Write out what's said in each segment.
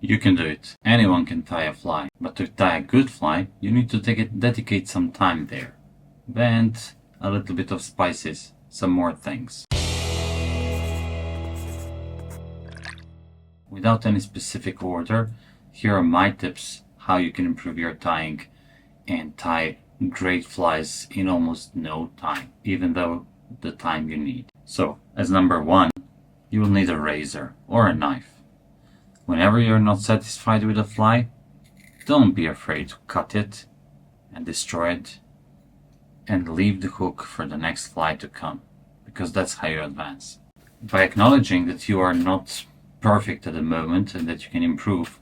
You can do it. Anyone can tie a fly. But to tie a good fly, you need to dedicate some time there. And a little bit of spices, some more things. Without any specific order, here are my tips how you can improve your tying and tie great flies in almost no time, even though the time you need. So, as number one, you will need a razor or a knife. Whenever you're not satisfied with a fly, don't be afraid to cut it and destroy it and leave the hook for the next fly to come, because that's how you advance. By acknowledging that you are not perfect at the moment and that you can improve,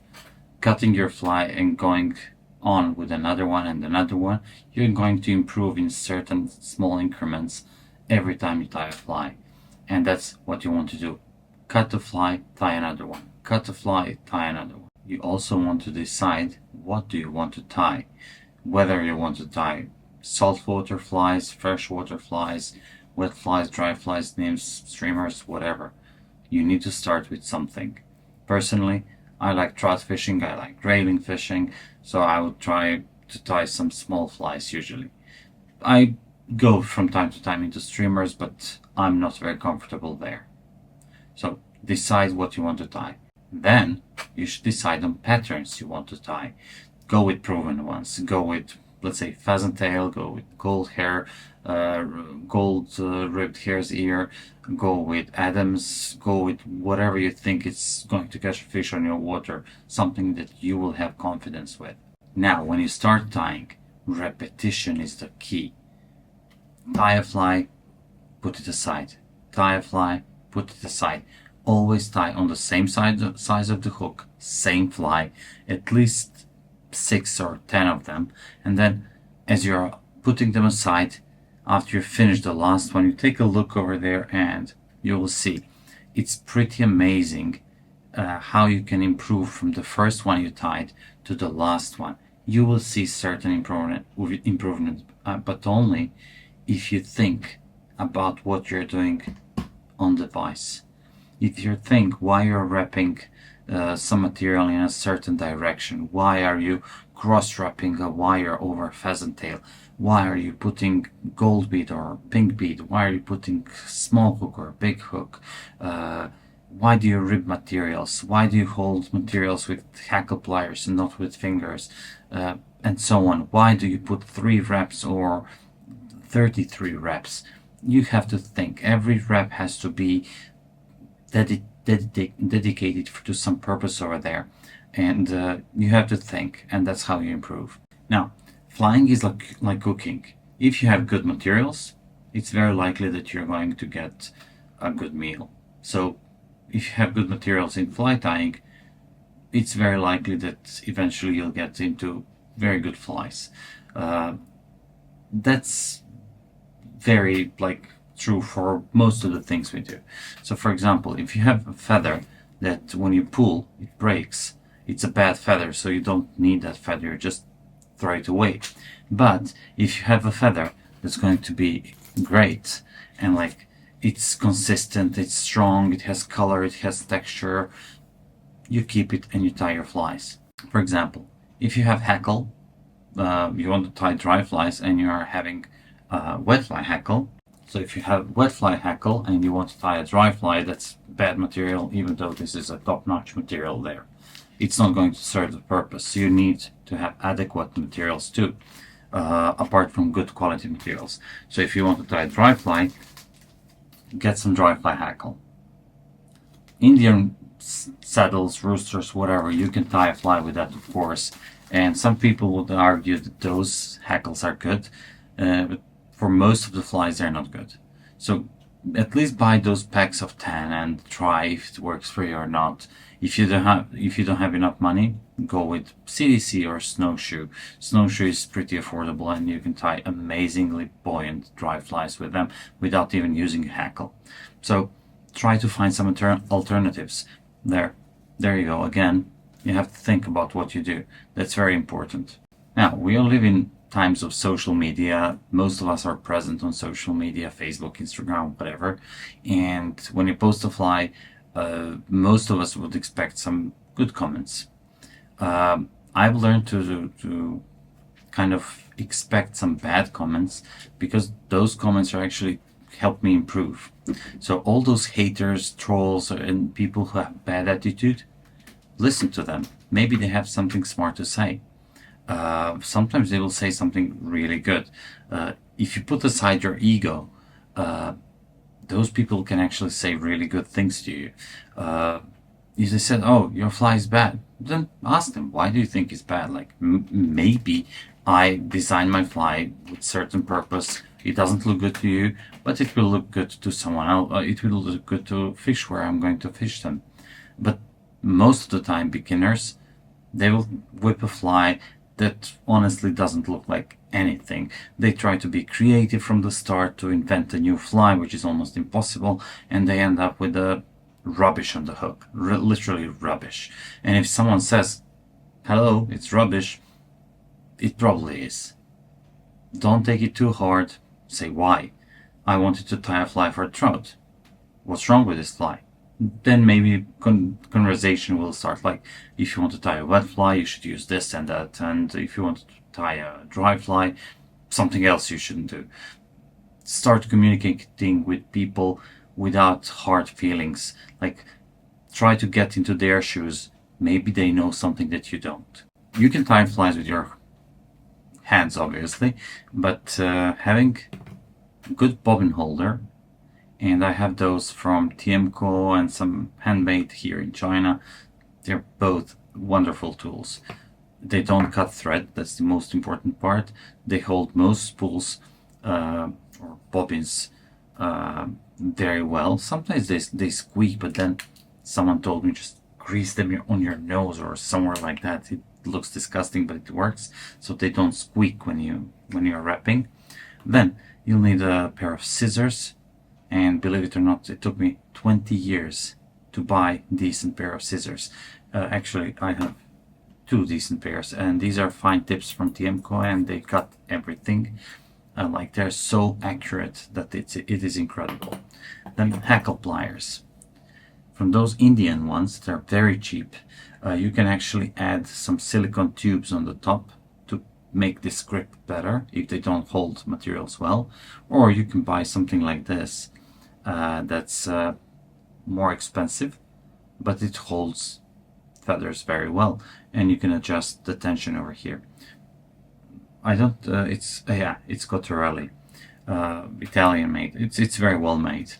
cutting your fly and going on with another one and another one, you're going to improve in certain small increments every time you tie a fly. And that's what you want to do. Cut the fly, tie another one. Cut the fly, tie another one. You also want to decide what do you want to tie. Whether you want to tie saltwater flies, freshwater flies, wet flies, dry flies, nymphs, streamers, whatever. You need to start with something. Personally, I like trout fishing, I like grayling fishing, so I would try to tie some small flies usually. I go from time to time into streamers, but I'm not very comfortable there. So decide what you want to tie. Then you should decide on patterns you want to tie. Go with proven ones. Go with, let's say, pheasant tail, go with gold hair, gold ribbed hare's ear, go with Adams, go with whatever you think is going to catch a fish on your water, something that you will have confidence with. Now, when you start tying, repetition is the key. Tie a fly, put it aside. Tie a fly, put it aside. Always tie on the same size of the hook, same fly, at least 6 or 10 of them, and then as you're putting them aside, after you finish the last one, you take a look over there and you will see it's pretty amazing how you can improve from the first one you tied to the last one. You will see certain improvement, but only if you think about what you're doing on the vise. If you think why you're wrapping some material in a certain direction, why are you cross-wrapping a wire over a pheasant tail, why are you putting gold bead or pink bead, why are you putting small hook or big hook, why do you rib materials, why do you hold materials with hackle pliers and not with fingers, and so on, why do you put 3 reps or 33 reps. You have to think. Every rep has to be dedicated to some purpose over there, and you have to think, and that's how you improve. Now, flying is like cooking. If you have good materials, it's very likely that you're going to get a good meal. So if you have good materials in fly tying, it's very likely that eventually you'll get into very good flies. That's very true for most of the things we do. So for example, if you have a feather that when you pull it breaks, it's a bad feather, so you don't need that feather, you just throw it away. But if you have a feather that's going to be great and it's consistent, it's strong, it has color, it has texture, you keep it and you tie your flies. For example, if you have hackle, you want to tie dry flies and you are having wet fly hackle. So if you have wet fly hackle and you want to tie a dry fly, that's bad material, even though this is a top-notch material there. It's not going to serve the purpose. You need to have adequate materials too, apart from good quality materials. So if you want to tie a dry fly, get some dry fly hackle. Indian saddles, roosters, whatever, you can tie a fly with that, of course. And some people would argue that those hackles are good, but for most of the flies they're not good. So at least buy those packs of 10 and try if it works for you or not. If you don't have enough money, go with CDC or snowshoe. Snowshoe is pretty affordable and you can tie amazingly buoyant dry flies with them without even using a hackle. So try to find some alternatives. There you go. Again, you have to think about what you do. That's very important. Now, we all live in times of social media. Most of us are present on social media, Facebook, Instagram, whatever. And when you post a fly, most of us would expect some good comments. I've learned to kind of expect some bad comments, because those comments are actually help me improve. So all those haters, trolls, and people who have bad attitude, listen to them. Maybe they have something smart to say. Sometimes they will say something really good. If you put aside your ego, those people can actually say really good things to you. If they said, "Oh, your fly is bad," then ask them, "Why do you think it's bad?" Like, maybe I designed my fly with certain purpose. It doesn't look good to you, but it will look good to someone else. It will look good to fish where I'm going to fish them. But most of the time, beginners, they will whip a fly that honestly doesn't look like anything. They try to be creative from the start to invent a new fly, which is almost impossible, and they end up with a rubbish on the hook, literally rubbish. And if someone says, "Hello, it's rubbish," it probably is. Don't take it too hard. Say why. I wanted to tie a fly for a trout. What's wrong with this fly? Then maybe conversation will start, like, if you want to tie a wet fly, you should use this and that, and if you want to tie a dry fly, something else you shouldn't do. Start communicating with people without hard feelings. Like, try to get into their shoes. Maybe they know something that you don't. You can tie flies with your hands, obviously, but having good bobbin holder, and I have those from TMCO and some handmade here in China. They're both wonderful tools. They don't cut thread, that's the most important part. They hold most spools or bobbins very well. Sometimes they squeak, but then someone told me just grease them on your nose or somewhere like that. It looks disgusting, but it works, so they don't squeak when you're wrapping. Then you'll need a pair of scissors, and believe it or not, it took me 20 years to buy a decent pair of scissors. Actually, I have two decent pairs, and these are fine tips from TMCO, and they cut everything. Like, they're so accurate that it is incredible. Then hackle pliers. From those Indian ones, they're very cheap. You can actually add some silicone tubes on the top to make this grip better if they don't hold materials well. Or you can buy something like this that's more expensive, but it holds feathers very well, and you can adjust the tension over here. I don't. It's Cottarelli, Italian made. It's very well made.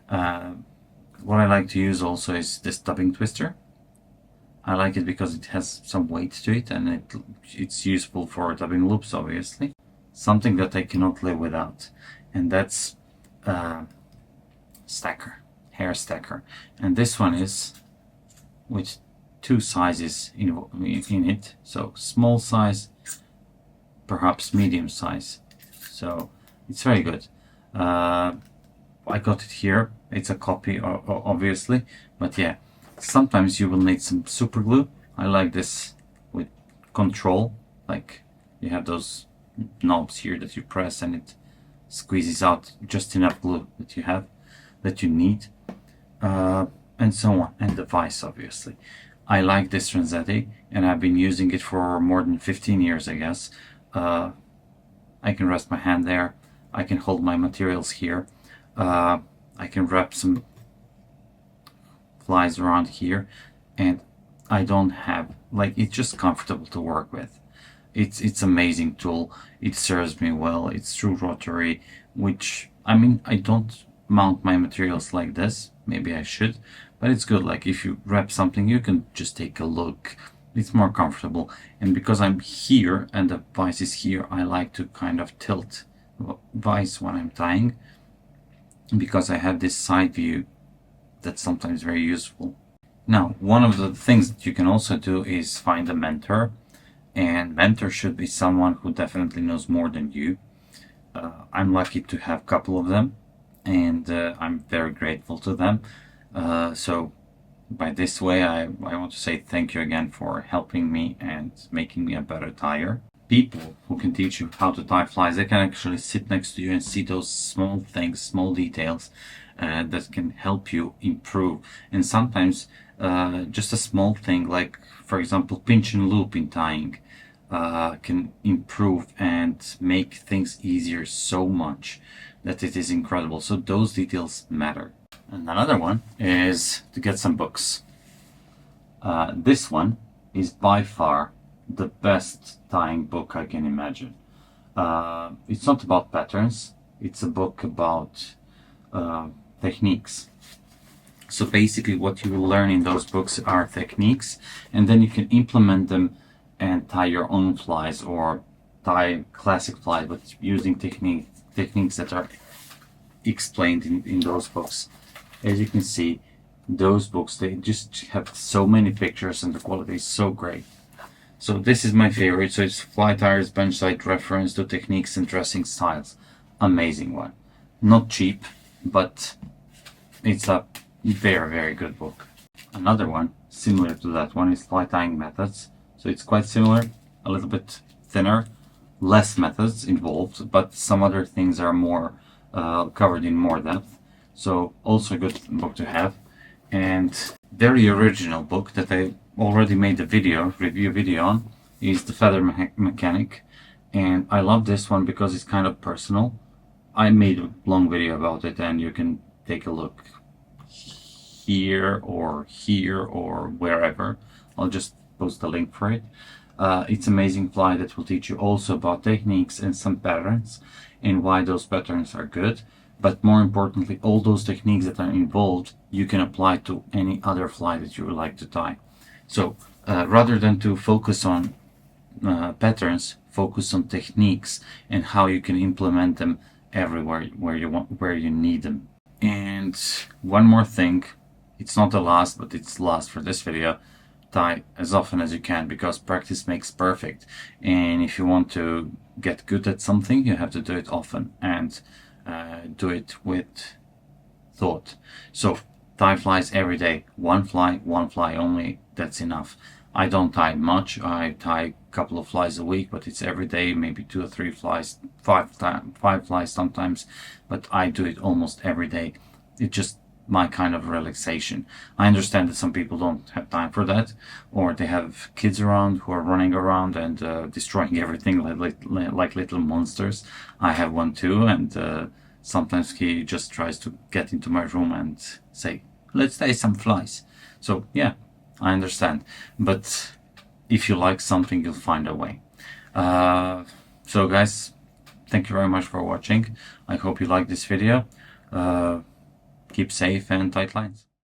What I like to use also is this dubbing twister. I like it because it has some weight to it, and it's useful for dubbing loops, obviously. Something that I cannot live without, and that's stacker, hair stacker. And this one is with two sizes in it, so small size, perhaps medium size. So it's very good. I got it here. It's a copy, obviously, but yeah, sometimes you will need some super glue. I like this with control, like you have those knobs here that you press and it squeezes out just enough glue that you need, and so on, and the vise, obviously. I like this Renzetti, and I've been using it for more than 15 years, I guess. I can rest my hand there. I can hold my materials here. I can wrap some flies around here, and I don't have, like, it's just comfortable to work with. It's amazing tool. It serves me well. It's true rotary, which, I mean, I don't mount my materials like this. Maybe I should, but it's good. Like, if you wrap something, you can just take a look. It's more comfortable. And because I'm here and the vise is here, I like to kind of tilt vise when I'm tying, because I have this side view that's sometimes very useful. Now, one of the things that you can also do is find a mentor, and mentor should be someone who definitely knows more than you. I'm lucky to have a couple of them, and I'm very grateful to them. So by this way, I want to say thank you again for helping me and making me a better tyer. People who can teach you how to tie flies, they can actually sit next to you and see those small things, small details that can help you improve. And sometimes Just a small thing like, for example, pinch and loop in tying can improve and make things easier so much that it is incredible. So those details matter. And another one is to get some books. This one is by far the best tying book I can imagine. It's not about patterns, it's a book about techniques. So basically what you will learn in those books are techniques, and then you can implement them and tie your own flies or tie classic flies, but using techniques that are explained in those books. As you can see, those books, they just have so many pictures and the quality is so great. So this is my favorite. So it's Fly Tires Bench Side Reference to Techniques and Dressing Styles. Amazing one. Not cheap, but it's a very, very good book. Another one similar to that one is Fly Tying Methods. So it's quite similar, a little bit thinner, less methods involved, but some other things are more covered in more depth. So also a good book to have. And very original book that I already made a review video on is The Feather Mechanic. And I love this one because it's kind of personal. I made a long video about it and you can take a look here or wherever. I'll just post a link for it. It's an amazing fly that will teach you also about techniques and some patterns and why those patterns are good. But more importantly, all those techniques that are involved, you can apply to any other fly that you would like to tie. So rather than to focus on patterns, focus on techniques and how you can implement them everywhere where you need them. And one more thing, it's not the last, but it's the last for this video. Tie as often as you can, because practice makes perfect. And if you want to get good at something, you have to do it often and do it with thought. So tie flies every day. One fly only, that's enough. I don't tie much. I tie a couple of flies a week, but it's every day, maybe 2 or 3 flies, 5 flies sometimes, but I do it almost every day. It's just my kind of relaxation. I understand that some people don't have time for that, or they have kids around who are running around and destroying everything like little monsters. I have one too, and sometimes he just tries to get into my room and say, let's tie some flies. So yeah, I understand, but if you like something, you'll find a way. So guys, thank you very much for watching. I hope you like this video. Keep safe and tight lines.